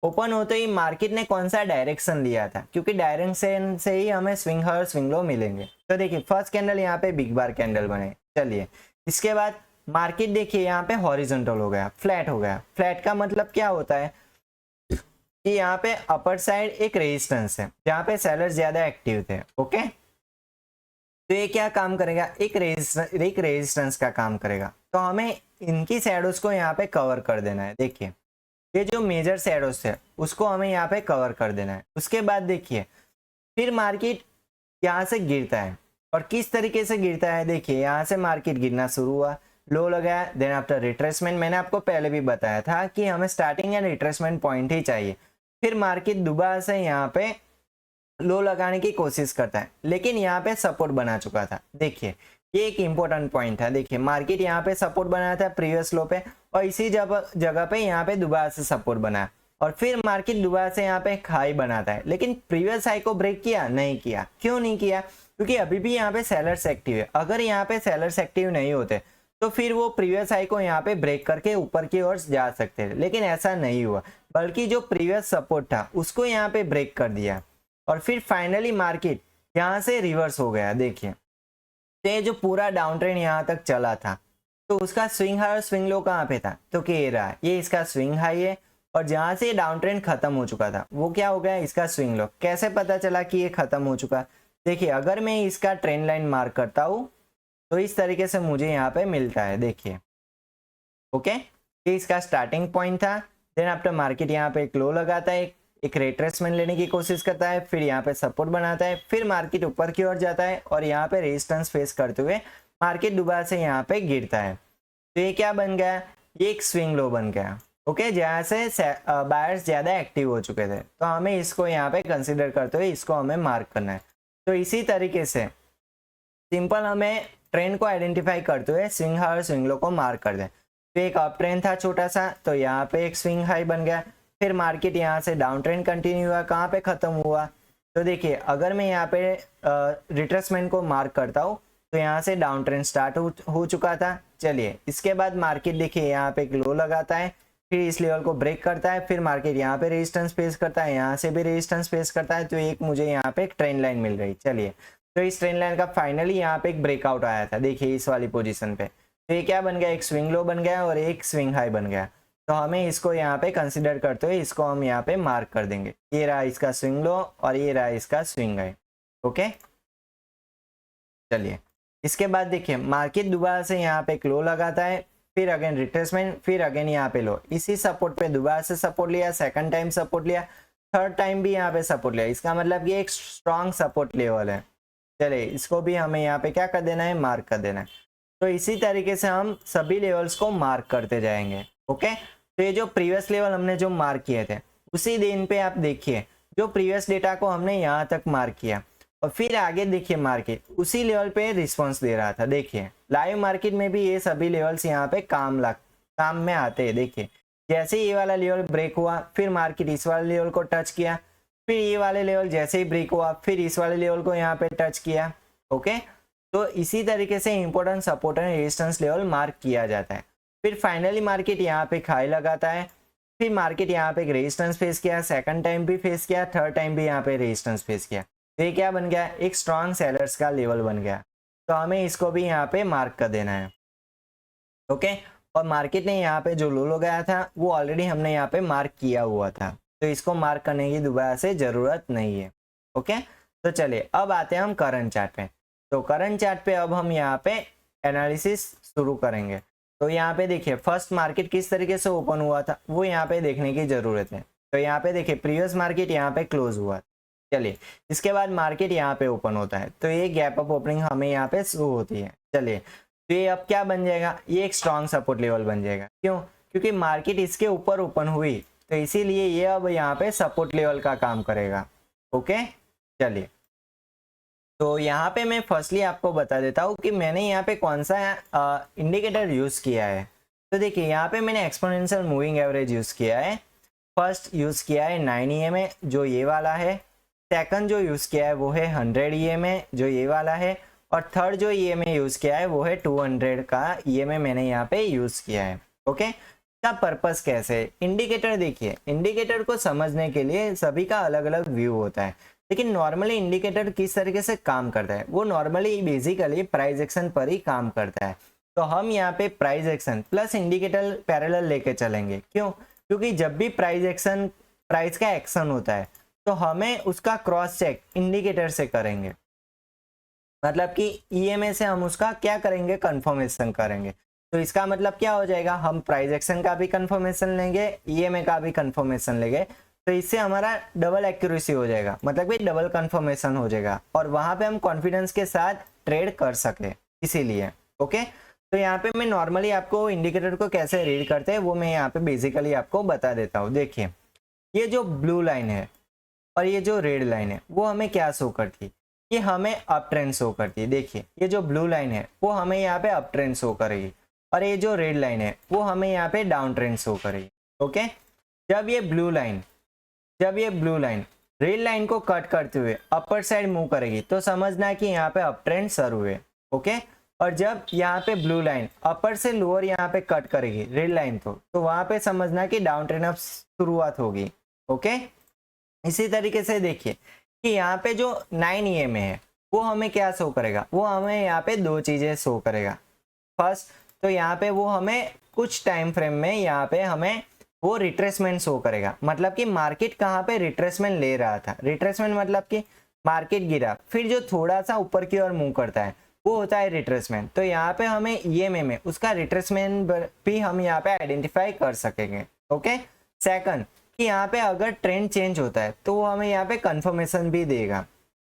ओपन होते ही मार्केट ने कौन सा डायरेक्शन लिया था, क्योंकि डायरेक्शन से ही हमें स्विंग हाई और स्विंग लो मिलेंगे। तो देखिए फर्स्ट कैंडल यहाँ पे बिग बार कैंडल बने। चलिए इसके बाद मार्केट देखिए यहाँ पे हॉरिजॉन्टल हो गया, फ्लैट हो गया। फ्लैट का मतलब क्या होता है कि यहाँ पे अपर साइड एक रेजिस्टेंस है जहाँ पे सेलर्स ज्यादा एक्टिव थे। ओके, तो ये क्या काम करेगा, एक रेजिस्टेंस का काम करेगा। तो हमें इनकी शैडोज को यहाँ पे कवर कर देना है। देखिए ये जो मेजर शैडोज है उसको हमें यहाँ पे कवर कर देना है। उसके बाद देखिए फिर मार्केट यहाँ से गिरता है, और किस तरीके से गिरता है, देखिए यहाँ से मार्केट गिरना शुरू हुआ, लो लगाया, देन आफ्टर रिट्रेसमेंट। मैंने आपको पहले भी बताया था कि हमें स्टार्टिंग एंड रिट्रेसमेंट पॉइंट ही चाहिए। फिर मार्केट दोबारा से यहाँ पे लो लगाने की कोशिश करता है, लेकिन यहाँ पे सपोर्ट बना चुका था। देखिए ये एक इंपॉर्टेंट पॉइंट था। देखिए मार्केट यहाँ पे सपोर्ट बनाया था प्रीवियस लो पे, और इसी जगह पे यहाँ पे दोबारा से सपोर्ट बनाया, और फिर मार्केट दोबारा से यहाँ पे हाई बनाता है। लेकिन प्रीवियस हाई को ब्रेक किया नहीं किया, क्यों नहीं किया, क्योंकि अभी भी यहाँ पे सेलर्स एक्टिव है। अगर यहाँ पे सेलर्स एक्टिव नहीं होते तो फिर वो प्रीवियस हाई को यहाँ पे ब्रेक करके ऊपर की ओर जा सकते थे, लेकिन ऐसा नहीं हुआ, बल्कि जो प्रीवियस सपोर्ट था उसको यहाँ पे ब्रेक कर दिया, और फिर फाइनली मार्केट यहाँ से रिवर्स हो गया। देखिए तो ये जो पूरा डाउन ट्रेंड यहाँ तक चला था, तो उसका स्विंग हाई और स्विंग लो कहाँ पे था, तो ये रहा, ये इसका स्विंग हाई है, और जहां से डाउन ट्रेंड खत्म हो चुका था वो क्या हो गया, इसका स्विंग लो। कैसे पता चला कि ये खत्म हो चुका, देखिए अगर मैं इसका ट्रेंड लाइन मार्क करता हूँ तो इस तरीके से मुझे यहाँ पे मिलता है। देखिए ओके, ये इसका स्टार्टिंग पॉइंट था, देन आफ्टर मार्केट यहाँ पे एक लो लगाता है, एक रिट्रेसमेंट लेने की कोशिश करता है, फिर यहाँ पे सपोर्ट बनाता है, फिर मार्केट ऊपर की ओर जाता है, और यहाँ पे रेजिस्टेंस फेस करते हुए मार्केट दोबारा से यहाँ पे गिरता है। तो ये क्या बन गया, ये एक स्विंग लो बन गया। ओके, जहाँ से बायर्स ज्यादा एक्टिव हो चुके थे, तो हमें इसको यहाँ पे कंसिडर करते हुए इसको हमें मार्क करना है। तो इसी तरीके से सिंपल हमें ट्रेंड को आइडेंटिफाई करते हुए स्विंग हाई और स्विंग लो को मार्क कर दें। तो एक अप ट्रेंड था छोटा सा, तो यहाँ पे एक स्विंग हाई बन गया, फिर मार्केट यहाँ से डाउन ट्रेंड कंटिन्यू हुआ, कहाँ पे खत्म हुआ, तो देखिए अगर मैं यहाँ पे रिट्रेसमेंट को मार्क करता हूँ तो यहाँ से डाउन ट्रेंड स्टार्ट हो चुका था। चलिए इसके बाद मार्केट देखिए यहाँ पे एक लो लगाता है, फिर इस लेवल को ब्रेक करता है, फिर मार्केट यहाँ पे रेजिस्टेंस फेस करता है, यहाँ से भी रेजिस्टेंस फेस करता है, तो एक मुझे यहाँ पे एक ट्रेंड लाइन मिल रही। चलिए तो इस ट्रेंड लाइन का फाइनली यहाँ पे एक ब्रेकआउट आया था, देखिए इस वाली पोजीशन पे, तो ये क्या बन गया, एक स्विंग लो बन गया और एक स्विंग हाई बन गया। तो हमें इसको यहाँ पे कंसिडर करते हुए इसको हम यहाँ पे मार्क कर देंगे। ये रहा इसका स्विंग लो और ये रहा इसका स्विंग हाई। ओके, चलिए इसके बाद देखिए मार्केट दोबारा से यहाँ पे एक लो लगाता है, फिर अगेन रिट्रेसमेंट, फिर अगेन यहाँ पे लो, इसी सपोर्ट पे दोबारा से सपोर्ट लिया, सेकंड टाइम सपोर्ट लिया, थर्ड टाइम भी यहाँ पे सपोर्ट लिया, इसका मतलब ये एक स्ट्रॉन्ग सपोर्ट लेवल है। चलिए इसको भी हमें यहाँ पे क्या कर देना है, मार्क कर देना है। तो इसी तरीके से हम सभी लेवल्स को मार्क करते जाएंगे। ओके, तो ये जो प्रीवियस लेवल हमने जो मार्क किए थे उसी दिन पे आप देखिए जो प्रीवियस डेटा को हमने यहाँ तक मार्क किया और फिर आगे देखिए मार्केट उसी लेवल पे रिस्पॉन्स दे रहा था। देखिए लाइव मार्केट में भी ये सभी लेवल्स यहाँ पे काम में आते हैं। देखिए जैसे ये वाला लेवल ब्रेक हुआ फिर मार्केट इस वाले लेवल को टच किया, फिर ये वाले लेवल जैसे ही ब्रेक हुआ फिर इस वाले लेवल को यहाँ पे टच किया। ओके, तो इसी तरीके से important support and resistance level mark किया जाता है। फिर फाइनली मार्केट यहाँ पे खाई लगाता है, फिर मार्केट यहाँ पे रेजिस्टेंस फेस किया, सेकंड टाइम भी फेस किया, थर्ड टाइम भी यहाँ पे रेजिस्टेंस फेस किया। तो ये क्या बन गया, एक स्ट्रॉन्ग सेलर्स का लेवल बन गया। तो हमें इसको भी यहाँ पे मार्क कर देना है। ओके, और मार्केट ने यहाँ पे जो लो लगाया था वो ऑलरेडी हमने यहाँ पे मार्क किया हुआ था, तो इसको मार्क करने की दोबारा से जरूरत नहीं है। ओके, तो चलिए अब आते हैं हम करंट चार्ट पे। तो करंट चार्ट पे अब हम यहाँ पे एनालिसिस शुरू करेंगे। तो यहाँ पे देखिए फर्स्ट मार्केट किस तरीके से ओपन हुआ था वो यहाँ पे देखने की जरूरत है। तो यहाँ पे देखिए प्रीवियस मार्केट यहाँ पे क्लोज हुआ। चलिए इसके बाद मार्केट यहाँ पे ओपन होता है, तो ये गैप अप ओपनिंग हमें यहाँ पे शुरू होती है। चलिए तो ये अब क्या बन जाएगा, ये एक स्ट्रॉन्ग सपोर्ट लेवल बन जाएगा। क्यों, क्योंकि मार्केट इसके ऊपर ओपन हुई तो इसीलिए ये अब यहाँ पे सपोर्ट लेवल का काम करेगा। ओके, चलिए तो यहाँ पे मैं फर्स्टली आपको बता देता हूँ कि मैंने यहाँ पे कौन सा इंडिकेटर यूज किया है। तो देखिए यहाँ पे मैंने एक्सपोनेंशियल मूविंग एवरेज यूज किया है। फर्स्ट यूज किया है 9 EMA जो ये वाला है, सेकंड जो यूज किया है वो है 100 EMA जो ये वाला है, और थर्ड जो EMA यूज किया है वो है 200 का EMA मैंने यहाँ पे यूज किया है। ओके, का पर्पस कैसे, इंडिकेटर देखिए इंडिकेटर को समझने के लिए सभी का अलग अलग व्यू होता है, लेकिन नॉर्मली इंडिकेटर किस तरीके से काम करता है वो नॉर्मली बेसिकली प्राइस एक्शन पर ही काम करता है। तो हम यहाँ पे price action plus indicator parallel लेके चलेंगे। क्यों, क्योंकि जब भी प्राइस का एक्शन होता है तो हमें उसका क्रॉस चेक इंडिकेटर से करेंगे, मतलब कि EMA से हम उसका क्या करेंगे, कंफर्मेशन करेंगे। तो इसका मतलब क्या हो जाएगा, हम प्राइस एक्शन का भी कंफर्मेशन लेंगे, EMA का भी कंफर्मेशन लेंगे, तो इससे हमारा डबल एक्यूरेसी हो जाएगा, मतलब कि डबल कंफर्मेशन हो जाएगा और वहां पे हम कॉन्फिडेंस के साथ ट्रेड कर सके इसीलिए। ओके, तो यहाँ पे मैं नॉर्मली आपको इंडिकेटर को कैसे रीड करते हैं वो मैं यहाँ पे बेसिकली आपको बता देता हूँ। देखिए ये जो ब्लू लाइन है और ये जो रेड लाइन है वो हमें क्या शो करती है, ये हमें अप ट्रेंड शो करती है। देखिए ये जो ब्लू लाइन है वो हमें यहाँ पे अप ट्रेंड शो करेगी और ये जो रेड लाइन है वो हमें यहाँ पे डाउन ट्रेंड शो करेगी। ओके, जब ये ब्लू लाइन रेड लाइन को कट करते हुए अपर साइड मूव करेगी तो समझना है कि यहाँ पे अप ट्रेंड शुरू हुए। ओके, और जब यहाँ पे ब्लू लाइन अपर से लोअर यहाँ पे कट करेगी रेड लाइन को तो वहां पे समझना कि डाउन ट्रेंड अब शुरुआत होगी। ओके, इसी तरीके से देखिए कि यहाँ पे जो 9 EMA है वो हमें क्या शो करेगा, वो हमें यहाँ पे दो चीजें शो करेगा। फर्स्ट तो यहाँ पे वो हमें कुछ टाइम फ्रेम में यहाँ पे हमें वो रिट्रेसमेंट शो करेगा, मतलब कि मार्केट कहाँ पे रिट्रेसमेंट ले रहा था। रिट्रेसमेंट मतलब कि मार्केट गिरा फिर जो थोड़ा सा ऊपर की ओर मूव करता है वो होता है रिट्रेसमेंट। तो यहाँ पे हमें EMA में उसका रिट्रेसमेंट भी हम यहाँ पे आइडेंटिफाई कर सकेंगे। ओके, सेकंड कि यहाँ पे अगर ट्रेंड चेंज होता है तो वो हमें यहाँ पे कंफर्मेशन भी देगा।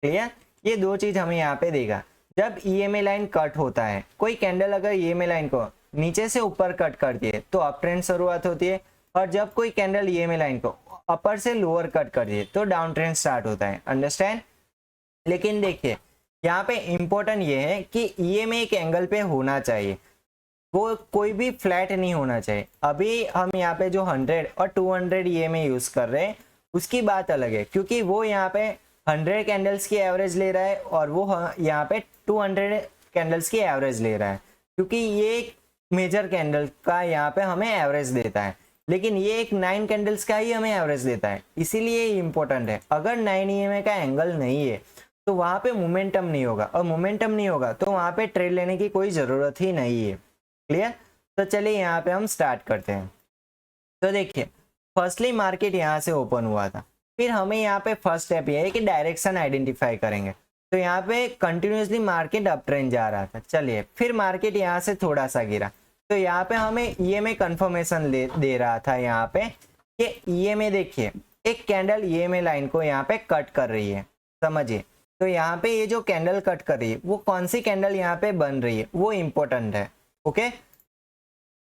क्लियर, ये दो चीज हमें यहाँ पे देगा। जब EMA लाइन कट होता है, कोई कैंडल अगर EMA लाइन को नीचे से ऊपर कट करती है तो अप ट्रेंड शुरुआत होती है, और जब कोई कैंडल EMA लाइन को अपर से लोअर कट करती है तो डाउन ट्रेंड स्टार्ट होता है। अंडरस्टैंड, लेकिन देखिए यहाँ पे इंपॉर्टेंट ये है कि EMA एक एंगल पे होना चाहिए, वो कोई भी फ्लैट नहीं होना चाहिए। अभी हम यहाँ पे जो 100 और 200 EMA यूज कर रहे हैं उसकी बात अलग है, क्योंकि वो यहाँ पे 100 कैंडल्स की एवरेज ले रहा है और वो यहाँ पे 200 कैंडल्स की एवरेज ले रहा है, क्योंकि ये एक मेजर कैंडल का यहाँ पे हमें एवरेज देता है, लेकिन ये एक 9 कैंडल्स का ही हमें एवरेज देता है। इसीलिए इंपॉर्टेंट है, अगर 9 EMA का एंगल नहीं है तो वहां पे मोमेंटम नहीं होगा, और मोमेंटम नहीं होगा तो वहां पे ट्रेड लेने की कोई जरूरत ही नहीं है। क्लियर, तो चलिए यहाँ पे हम स्टार्ट करते हैं। तो देखिए फर्स्टली मार्केट यहाँ से ओपन हुआ था, फिर हमें यहाँ पे फर्स्ट स्टेप ये है कि डायरेक्शन आइडेंटिफाई करेंगे। तो यहाँ पे कंटिन्यूसली मार्केट अप ट्रेंड जा रहा था। चलिए फिर मार्केट यहाँ से थोड़ा सा गिरा तो यहाँ पे हमें EMA कंफर्मेशन दे रहा था यहाँ पे कि EMA देखिए एक कैंडल ईएमए लाइन को यहाँ पे कट कर रही है, समझिए। तो यहाँ पे ये जो कैंडल कट कर रही है वो कौन सी कैंडल यहाँ पे बन रही है वो इम्पोर्टेंट है, ओके।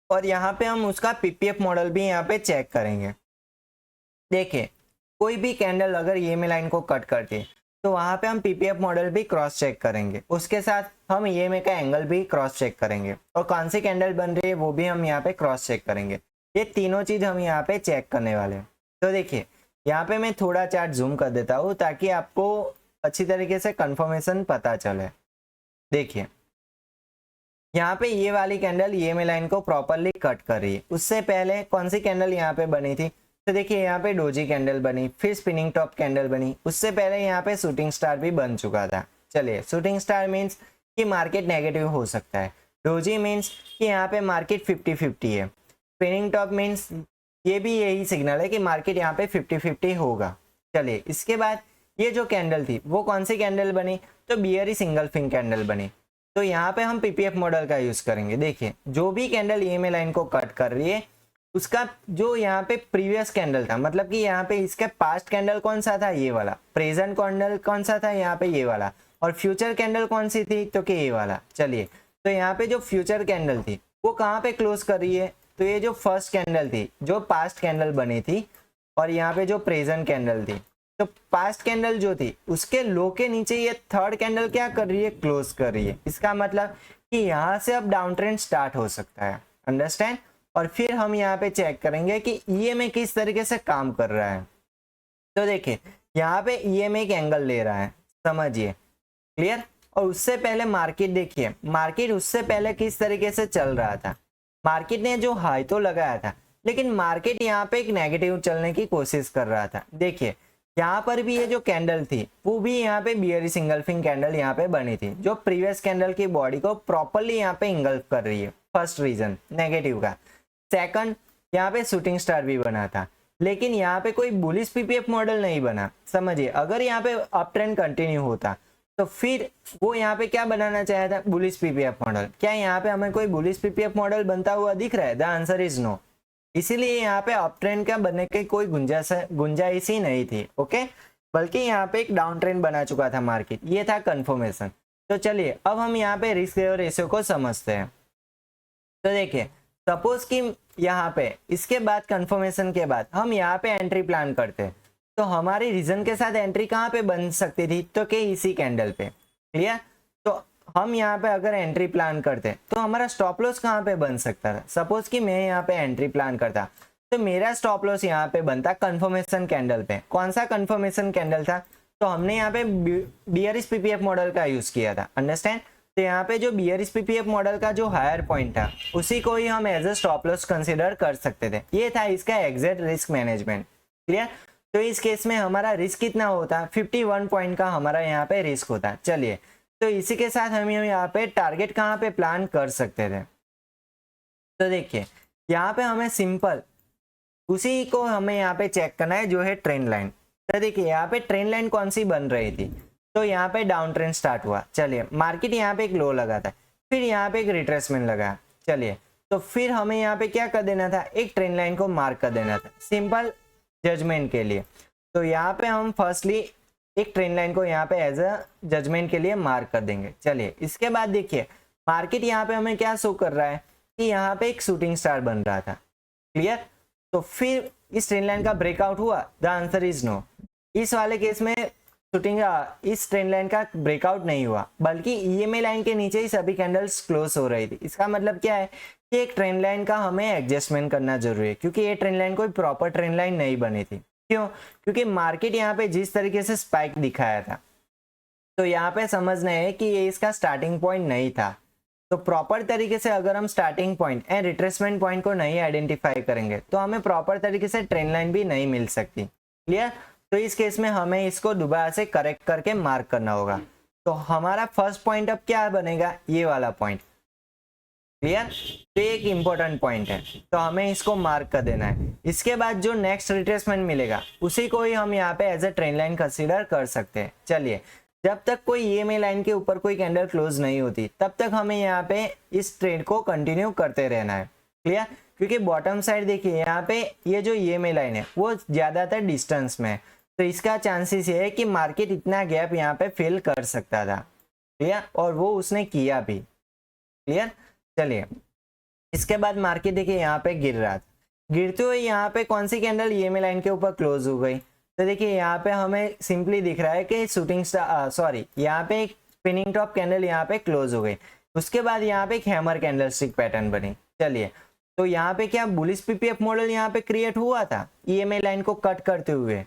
और यहाँ पे हम उसका पीपीएफ मॉडल भी यहाँ पे चेक करेंगे। देखिए कोई भी कैंडल अगर ईएमए लाइन को कट करती है तो वहाँ पे हम पीपीएफ मॉडल भी क्रॉस चेक करेंगे, उसके साथ हम ईएमए का एंगल भी क्रॉस चेक करेंगे और कौन सी कैंडल बन रही है वो भी हम यहाँ पे क्रॉस चेक करेंगे। ये तीनों चीज हम यहाँ पे चेक करने वाले हैं। तो देखिए यहाँ पे मैं थोड़ा चार्ट जूम कर देता हूँ ताकि आपको अच्छी तरीके से कंफर्मेशन पता चले। देखिए यहाँ पे ये वाली कैंडल ईएमए लाइन को प्रॉपरली कट कर रही है। उससे पहले कौन सी कैंडल यहाँ पे बनी थी, तो देखिए यहाँ पे डोजी कैंडल बनी, फिर स्पिनिंग टॉप कैंडल बनी, उससे पहले यहाँ पे शूटिंग स्टार भी बन चुका था। चलिए शूटिंग स्टार मीन्स कि मार्केट नेगेटिव हो सकता है, डोजी मीन्स कि यहाँ पे मार्केट 50-50 है, स्पिनिंग टॉप मीन्स ये भी यही सिग्नल है कि मार्केट यहाँ पे 50-50 होगा। चलिए इसके बाद ये जो कैंडल थी वो कौन सी कैंडल बनी, तो बियरी सिंगल फिंग कैंडल बनी। तो यहाँ पे हम पीपीएफ मॉडल का यूज करेंगे। देखिए जो भी कैंडल ईएमए लाइन को कट कर रही है उसका जो यहाँ पे प्रीवियस कैंडल था, मतलब कि यहाँ पे इसका पास्ट कैंडल कौन सा था, ये वाला, प्रेजेंट कैंडल कौन सा था, यहाँ पे ये वाला, और फ्यूचर कैंडल कौन सी थी, तो कि ये वाला। चलिए तो यहाँ पे जो फ्यूचर कैंडल थी वो कहाँ पे क्लोज कर रही है, तो ये जो फर्स्ट कैंडल थी जो पास्ट कैंडल बनी थी, और यहाँ पे जो प्रेजेंट कैंडल थी, तो पास्ट कैंडल जो थी उसके लो के नीचे ये थर्ड कैंडल क्या कर रही है, क्लोज कर रही है। इसका मतलब कि यहाँ से अब डाउन ट्रेंड स्टार्ट हो सकता है, अंडरस्टैंड। और फिर हम यहाँ पे चेक करेंगे कि ईएमए किस तरीके से काम कर रहा है। तो देखिए यहाँ पे ईएमए एक एंगल ले रहा है, समझिए, क्लियर। और उससे पहले मार्केट देखिए, मार्केट उससे पहले किस तरीके से चल रहा था, मार्केट ने जो हाई तो लगाया था लेकिन मार्केट यहाँ पे एक नेगेटिव चलने की कोशिश कर रहा था। देखिए यहाँ पर भी ये जो कैंडल थी वो भी यहाँ पे बियरी सिंगल फिंग कैंडल यहाँ पे बनी थी जो प्रीवियस कैंडल की बॉडी को प्रॉपरली यहाँ पे इंगल्फ कर रही है। फर्स्ट रीजन नेगेटिव का। सेकंड यहाँ पे शूटिंग स्टार भी बना था लेकिन यहाँ पे कोई बुलिश पीपीएफ मॉडल नहीं बना, समझिए। अगर यहाँ पे अप ट्रेंड कंटिन्यू होता तो फिर वो यहाँ पे क्या बनाना चाहा था, बुलिश पीपीएफ मॉडल। क्या यहाँ पे हमें कोई बुलिश पीपीएफ मॉडल बनता हुआ दिख रहा है, द आंसर इज नो। इसीलिए यहाँ पे अप ट्रेंड का बनने की कोई गुंजाइश ही नहीं थी, ओके। बल्कि यहाँ पे एक डाउन ट्रेंड बना चुका था मार्केट, ये था कंफर्मेशन। तो चलिए अब हम यहाँ पे रिस्क रेशियो को समझते हैं। तो देखिए सपोज कि यहाँ पे इसके बाद कंफर्मेशन के बाद हम यहाँ पे एंट्री प्लान करते तो हमारी रीजन के साथ एंट्री कहाँ पे बन सकती थी, तो कि इसी कैंडल पे, क्लियर। तो हम यहाँ पे अगर एंट्री प्लान करते तो हमारा स्टॉप लॉस कहाँ पे बन सकता था। सपोज कि मैं यहाँ पे एंट्री प्लान करता तो मेरा स्टॉप लॉस यहाँ पे बनता कंफर्मेशन कैंडल पे। कौन सा कंफर्मेशन कैंडल था, तो हमने यहाँ पे बियरिश पीपीएफ मॉडल का यूज किया था, अंडरस्टैंड। तो यहाँ पे जो बियरिश पीपीएफ मॉडल का जो हायर पॉइंट था उसी को ही हम as a stop loss consider कर सकते थे। ये था इसका एग्जैक्ट रिस्क मैनेजमेंट, क्लियर। तो इस केस में हमारा रिस्क कितना होता, 51 पॉइंट का हमारा यहाँ पे रिस्क होता। चलिए तो इसी के साथ हम यहाँ पे टारगेट कहाँ पे प्लान कर सकते थे। तो देखिए यहाँ पे हमें सिंपल उसी को हमें यहाँ पे चेक करना है जो है ट्रेंड लाइन। तो देखिए यहाँ पे ट्रेंड लाइन कौन सी बन रही थी, तो यहाँ पे डाउन ट्रेंड स्टार्ट हुआ। चलिए मार्केट यहाँ पे एक लो लगा था, फिर यहाँ पे एक रिट्रेसमेंट लगा। चलिए तो फिर हमें यहाँ पे क्या कर देना था, एक ट्रेंड लाइन को मार्क कर देना था सिंपल जजमेंट के लिए। तो यहाँ पे हम फर्स्टली एक ट्रेंड लाइन को यहाँ पे एज अ जजमेंट के लिए मार्क कर देंगे। चलिए इसके बाद देखिए मार्केट यहाँ पे हमें क्या शो कर रहा है कि यहाँ पे एक शूटिंग स्टार बन रहा था, क्लियर। तो फिर इस ट्रेंड लाइन का ब्रेकआउट हुआ, द आंसर इज नो। इस वाले केस में शूटिंग इस ट्रेंड लाइन का ब्रेकआउट नहीं हुआ बल्कि ईएमए लाइन के नीचे ही सभी कैंडल्स क्लोज हो रही थी। इसका मतलब क्या है कि एक ट्रेंड लाइन का हमें एडजस्टमेंट करना जरूरी है क्योंकि ये ट्रेंड लाइन कोई प्रॉपर ट्रेंड लाइन नहीं बनी थी। क्यों, क्योंकि मार्केट यहाँ पे जिस तरीके से स्पाइक दिखाया था तो यहाँ पे समझना है कि ये इसका स्टार्टिंग पॉइंट नहीं था। तो प्रॉपर तरीके से अगर हम starting point and retracement point को नहीं आइडेंटिफाई करेंगे तो हमें प्रॉपर तरीके से ट्रेंड लाइन भी नहीं मिल सकती, क्लियर। तो इस केस में हमें इसको दोबारा से करेक्ट करके मार्क करना होगा। तो हमारा फर्स्ट पॉइंट अब क्या बनेगा, ये वाला पॉइंट, क्लियर। तो एक इंपॉर्टेंट पॉइंट है तो हमें इसको मार्क कर देना है। इसके बाद जो नेक्स्ट रिट्रेसमेंट मिलेगा उसी को ही हम यहाँ पे as a trend line consider कर सकते हैं। चलिए जब तक कोई ईएमए लाइन के ऊपर कोई कैंडल क्लोज नहीं होती तब तक हमें यहाँ पे इस ट्रेंड को कंटिन्यू करते रहना है, क्लियर। क्योंकि बॉटम साइड देखिए यहाँ पे ये जो EMA लाइन है वो ज़्यादातर डिस्टेंस में है, तो इसका चांसेस ये है कि मार्केट इतना गैप यहाँ पे फिल कर सकता था। क्लियर, और वो उसने किया भी। क्लियर, चलिए इसके बाद मार्केट देखिए यहाँ पे गिर रहा था, गिरते हुए यहाँ पे कौन सी कैंडल EMA लाइन के ऊपर क्लोज हो गई। तो देखिए यहाँ पे हमें सिंपली दिख रहा है कि शूटिंग स्टार सॉरी यहाँ पे एक स्पिनिंग टॉप कैंडल यहाँ पे क्लोज हो गई। उसके बाद यहाँ पे एक हैमर कैंडल स्टिक पैटर्न बनी। चलिए तो यहाँ पे क्या बुलिश PPF मॉडल यहाँ पे क्रिएट हुआ था EMA लाइन को कट करते हुए।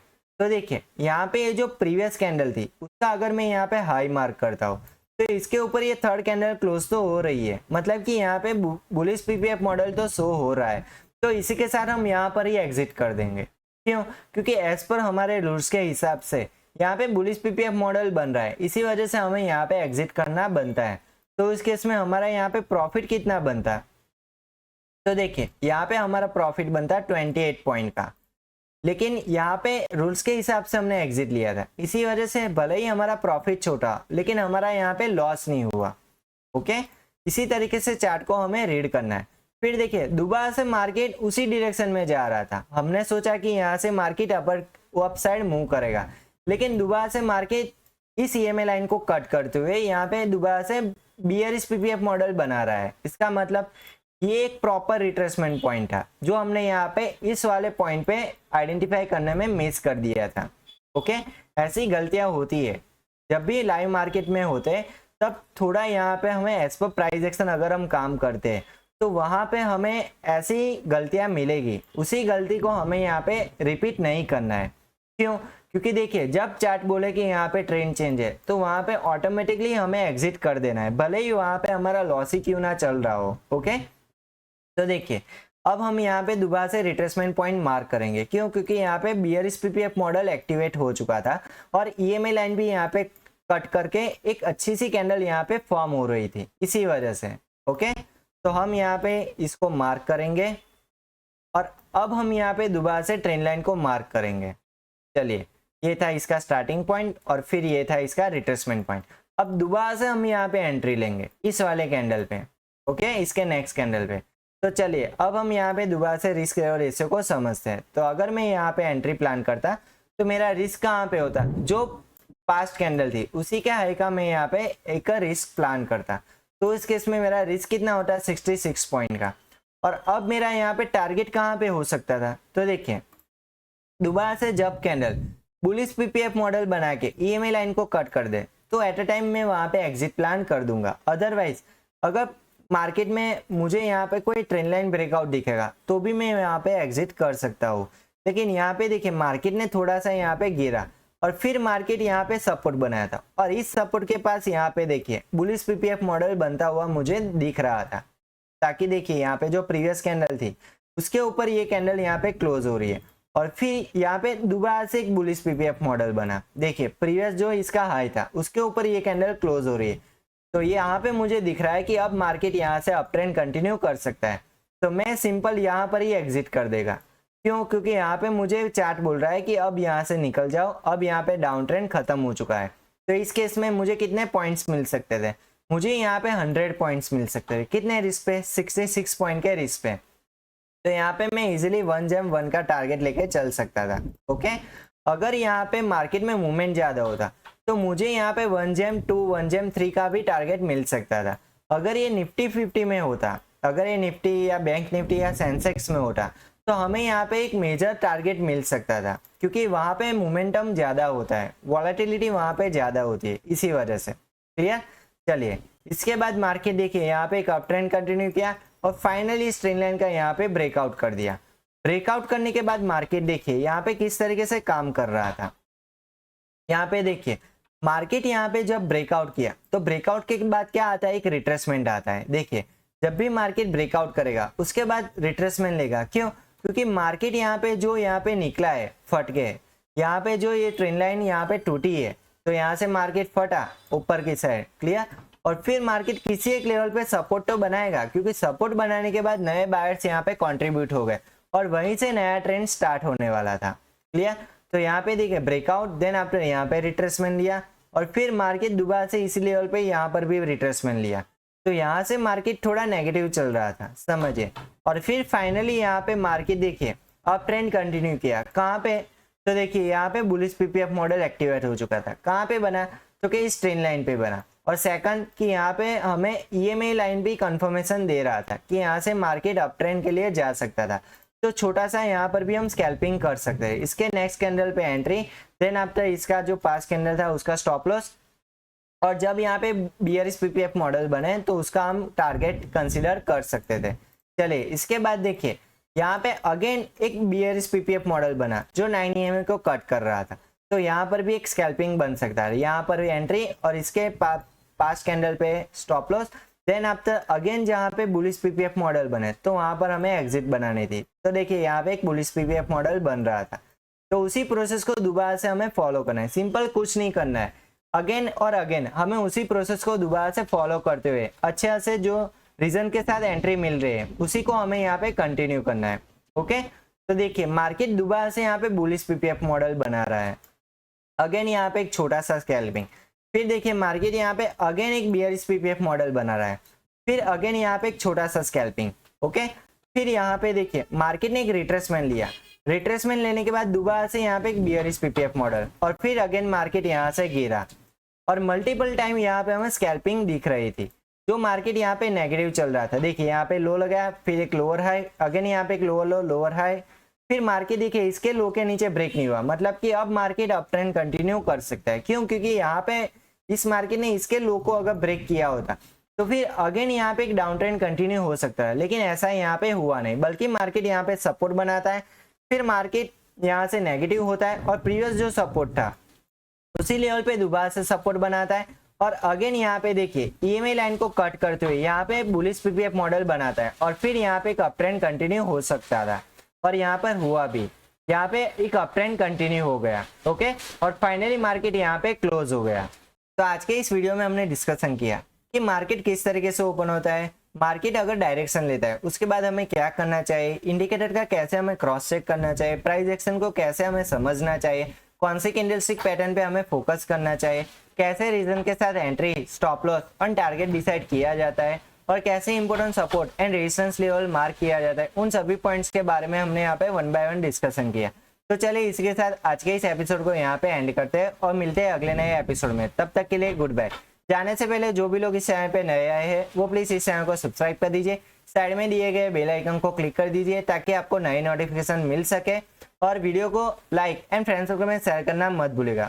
तो देखिए यहाँ पे ये जो प्रीवियस कैंडल थी उसका अगर मैं यहाँ पे हाई मार्क करता हूँ तो इसके ऊपर ये थर्ड कैंडल क्लोज तो हो रही है, मतलब कि यहाँ पे बुलिश PPF मॉडल तो शो हो रहा है। तो इसी के साथ हम यहाँ पर ही एग्जिट कर देंगे। क्यों? क्योंकि एज पर हमारे रूल्स के हिसाब से यहाँ पे बुलिश PPF मॉडल बन रहा है, इसी वजह से हमें यहाँ पे एग्जिट करना बनता है। तो इस केस में हमारा यहाँ पे प्रॉफिट कितना बनता है, तो देखिए यहाँ पे हमारा प्रॉफिट बनता है 28 पॉइंट का, लेकिन यहाँ पे रूल्स के हिसाब से हमने एग्जिट लिया था, इसी वजह से भले ही हमारा प्रॉफिट छोटा लेकिन हमारा यहाँ पे लॉस नहीं हुआ। ओके, इसी तरीके से चार्ट को हमें रीड करना है। फिर देखिए दोबारा से मार्केट उसी डायरेक्शन में जा रहा था, हमने सोचा कि यहाँ से मार्केट अप साइड मूव करेगा, लेकिन दोबारा से मार्केट इस EMA लाइन को कट करते हुए यहाँ पे दोबारा से बियरिश PPF मॉडल बना रहा है। इसका मतलब ये एक प्रॉपर रिट्रेसमेंट पॉइंट था जो हमने यहाँ पे इस वाले पॉइंट पे आइडेंटिफाई करने में मिस कर दिया था। ओके, ऐसी गलतियां होती है जब भी लाइव मार्केट में होते, तब थोड़ा यहाँ पे हमें एज पर प्राइस एक्शन अगर हम काम करते हैं तो वहां पे हमें ऐसी गलतियां मिलेगी, उसी गलती को हमें यहाँ पे रिपीट नहीं करना है। क्यों? क्योंकि देखिए जब चार्ट बोले कि यहाँ पे ट्रेंड चेंज है तो वहां पे ऑटोमेटिकली हमें एग्जिट कर देना है, भले ही वहां पे हमारा लॉस ही क्यों ना चल रहा हो। ओके, तो देखिए अब हम यहाँ पे दोबारा से रिट्रेसमेंट पॉइंट मार्क करेंगे। क्यों? क्योंकि यहाँ पे बियरिश PPF मॉडल एक्टिवेट हो चुका था और EMA लाइन भी यहाँ पे कट करके एक अच्छी सी कैंडल यहाँ पे फॉर्म हो रही थी, इसी वजह से। ओके, तो हम यहाँ पे इसको मार्क करेंगे और अब हम यहाँ पे दोबारा से ट्रेंड लाइन को मार्क करेंगे। चलिए ये था इसका स्टार्टिंग पॉइंट और फिर ये था इसका रिट्रेसमेंट पॉइंट। अब दोबारा से हम यहाँ पे एंट्री लेंगे इस वाले कैंडल पे। ओके, इसके नेक्स्ट कैंडल पे। तो चलिए अब हम यहाँ पे दोबारा से रिस्क और रेशियो को समझते हैं। तो अगर मैं यहाँ पे एंट्री प्लान करता तो मेरा रिस्क कहाँ पे होता, जो पास्ट कैंडल थी उसी के हाई का मैं यहाँ पे एक रिस्क प्लान करता। तो इस केस में मेरा रिस्क कितना होता है 66 पॉइंट का। और अब मेरा यहाँ पे टारगेट कहाँ पे हो सकता था, तो देखिए दोबारा से जब कैंडल बुलिश PPF मॉडल बना के EMA लाइन को कट कर दे तो एट अ टाइम मैं वहाँ पे एग्जिट प्लान कर दूंगा। अदरवाइज अगर मार्केट में मुझे यहाँ पे कोई ट्रेंड लाइन ब्रेकआउट दिखेगा तो भी मैं यहाँ पे एग्जिट कर सकता हूँ। लेकिन यहाँ पे देखिए मार्केट ने थोड़ा सा यहाँ पे गिरा और फिर मार्केट यहाँ पे सपोर्ट बनाया था और इस सपोर्ट के पास यहाँ पे देखिए बुलिश PPF मॉडल बनता हुआ मुझे दिख रहा था। ताकि देखिए यहाँ पे जो प्रीवियस कैंडल थी उसके ऊपर ये कैंडल यहाँ पे क्लोज हो रही है और फिर यहाँ पे दोबारा से एक बुलिश PPF मॉडल बना। देखिए प्रीवियस जो इसका हाई था उसके ऊपर ये कैंडल क्लोज हो रही है, तो ये यहाँ पे मुझे दिख रहा है कि अब मार्केट यहाँ से अप ट्रेंड कंटिन्यू कर सकता है। तो मैं सिंपल यहाँ पर ही एग्जिट कर देगा। क्यों? क्योंकि यहाँ पे मुझे चार्ट बोल रहा है कि अब यहाँ से निकल जाओ, अब यहाँ पे डाउन ट्रेंड खत्म हो चुका है। तो इस केस में मुझे कितने पॉइंट्स मिल सकते थे, मुझे यहाँ पे 100 पॉइंट्स मिल सकते थे। कितने रिस्क पे? 66 पॉइंट के रिस्क पे। तो यहाँ पे मैं इजिली 1 का टारगेट लेके चल सकता था। ओके, अगर यहाँ पे मार्केट में मूवमेंट ज्यादा होता तो मुझे यहाँ पे 1 2 3 का भी टारगेट मिल सकता था। अगर ये निफ्टी 50 में होता, अगर ये निफ्टी या बैंक निफ्टी या सेंसेक्स में होता तो हमें यहाँ पे एक मेजर टारगेट मिल सकता था, क्योंकि वहां पे मोमेंटम ज्यादा होता है, वॉलेटिलिटी वहां पे ज्यादा होती है, इसी वजह से। क्लियर? चलिए इसके बाद मार्केट देखिए यहाँ पे एक अप ट्रेंड कंटिन्यू किया और फाइनली इस ट्रेंड लाइन का यहाँ पे ब्रेकआउट कर दिया। ब्रेकआउट करने के बाद मार्केट देखिए यहाँ पे किस तरीके से काम कर रहा था। यहाँ पे देखिए मार्केट यहाँ पे जब ब्रेकआउट किया तो ब्रेकआउट के बाद क्या आता है, एक रिट्रेसमेंट आता है। देखिए जब भी मार्केट ब्रेकआउट करेगा उसके बाद रिट्रेसमेंट लेगा। क्यों? क्योंकि मार्केट यहाँ पे जो यहाँ पे निकला है फट के, यहाँ पे जो ये ट्रेंड लाइन यहाँ पे टूटी है तो यहाँ से मार्केट फटा ऊपर की साइड। क्लियर? और फिर मार्केट किसी एक लेवल पे सपोर्ट तो बनाएगा, क्योंकि सपोर्ट बनाने के बाद नए बायर्स यहाँ पे कंट्रीब्यूट हो गए और वहीं से नया ट्रेंड स्टार्ट होने वाला था। क्लियर? तो यहाँ पे देखिए ब्रेकआउट, देन आफ्टर यहाँ पे रिट्रेसमेंट लिया और फिर मार्केट दोबारा से इसी लेवल पे यहाँ पर भी रिट्रेसमेंट लिया। तो यहाँ से मार्केट थोड़ा नेगेटिव चल रहा था, समझिए। और फिर फाइनली यहाँ पे मार्केट देखिए अप ट्रेंड कंटिन्यू किया। कहाँ पे? तो देखिए यहाँ पे बुलिश पीपीएफ मॉडल एक्टिवेट हो चुका था। कहाँ पे बना? तो कि इस ट्रेंड लाइन पे बना। और सेकंड कि यहाँ पे हमें ईएमए लाइन भी कंफर्मेशन दे रहा था कि यहाँ से मार्केट अप ट्रेंड के लिए जा सकता था। तो छोटा सा यहाँ पर भी हम स्कैल्पिंग कर सकते हैं। इसके नेक्स्ट कैंडल पे एंट्री, देन आफ्टर इसका जो पास कैंडल था उसका स्टॉप लॉस, और जब यहाँ पे बियरिश पीपीएफ मॉडल बने तो उसका हम टारगेट कंसीडर कर सकते थे। चलिए इसके बाद देखिए यहाँ पे अगेन एक बियरिश पीपीएफ मॉडल बना जो 9 EMA को कट कर रहा था। तो यहाँ पर भी एक स्कैल्पिंग बन सकता है। यहाँ पर भी एंट्री और इसके पास कैंडल पे stop loss, then after again जहाँ पे बुलिश पीपीएफ मॉडल बने तो वहां पर हमें एग्जिट बनानी थी। तो देखिए यहाँ पे एक बुलिश पीपीएफ मॉडल बन रहा था। तो उसी प्रोसेस को दोबारा से हमें फॉलो करना है। सिंपल कुछ नहीं करना है, अगेन और अगेन हमें उसी प्रोसेस को दोबारा से फॉलो करते हुए अच्छे से जो रीजन के साथ एंट्री मिल रही है उसी को हमें यहाँ पे कंटिन्यू करना है। ओके, तो देखिए मार्केट दोबारा से यहाँ पे बुलिश पीपीएफ मॉडल बना रहा है। अगेन यहाँ पे एक छोटा सा स्कैल्पिंग, फिर देखिए मार्केट यहाँ पे अगेन एक बियरिश पीपीएफ मॉडल बना रहा है, फिर अगेन यहाँ पे एक छोटा सा स्कैल्पिंग। ओके, फिर यहाँ पे देखिए मार्केट ने एक रिट्रेसमेंट लिया। रिट्रेसमेंट लेने के बाद दोबारा से यहाँ पे एक बियरिश पीपीएफ मॉडल, और फिर अगेन मार्केट यहाँ से गिरा और मल्टीपल टाइम यहाँ पे हमें स्कैल्पिंग दिख रही थी। जो मार्केट यहाँ पे नेगेटिव चल रहा था, देखिए यहाँ पे लो लगाया, फिर एक लोअर हाई, अगेन यहाँ पे एक लोअर लो, लोअर हाई, फिर मार्केट देखिए इसके लो के नीचे ब्रेक नहीं हुआ। मतलब कि अब मार्केट अप ट्रेंड कंटिन्यू कर सकता है। क्यों? क्योंकि यहाँ पे इस मार्केट ने इसके लो को अगर ब्रेक किया होता तो फिर अगेन यहाँ पे एक डाउन ट्रेंड कंटिन्यू हो सकता है, लेकिन ऐसा यहाँ पे हुआ नहीं, बल्कि मार्केट यहाँ पे सपोर्ट बनाता है, फिर मार्केट यहाँ से नेगेटिव होता है और प्रीवियस जो सपोर्ट था उसी लेवल पे दोबारा से सपोर्ट बनाता है, और अगेन यहाँ पे देखिए ईएमए लाइन को कट करते हुए यहाँ पे बुलिश पीपीएफ मॉडल बनाता है, और फिर यहाँ पे एक अप ट्रेंड कंटिन्यू हो सकता था, और यहाँ पर हुआ भी। यहाँ पे एक अप ट्रेंड कंटिन्यू हो गया। ओके, और फाइनली मार्केट यहाँ पे क्लोज हो गया। तो आज के इस वीडियो में हमने डिस्कशन किया कि मार्केट किस तरीके से ओपन होता है, मार्केट अगर डायरेक्शन लेता है उसके बाद हमें क्या करना चाहिए, इंडिकेटर का कैसे हमें क्रॉस चेक करना चाहिए, प्राइस एक्शन को कैसे हमें समझना चाहिए, कौन से कैंडलस्टिक पैटर्न पे हमें फोकस करना चाहिए, कैसे रीजन के साथ एंट्री, स्टॉप लॉस और टारगेट डिसाइड किया जाता है, और कैसे important support and resistance level mark किया जाता है। उन सभी पॉइंट्स के बारे में हमने यहाँ पे 1 बाय 1 डिस्कशन किया। तो चलिए इसके साथ आज के इस एपिसोड को यहाँ पे एंड करते हैं और मिलते हैं अगले नए एपिसोड में। तब तक के लिए गुड बाय। जाने से पहले जो भी लोग इस चैनल पे नए आए हैं वो प्लीज इस चैनल को सब्सक्राइब कर दीजिए, साइड में दिए गए बेल आइकन को क्लिक कर दीजिए ताकि आपको नई नोटिफिकेशन मिल सके, और वीडियो को लाइक एंड फ्रेंड्स सर्कल में शेयर करना मत भूलिएगा।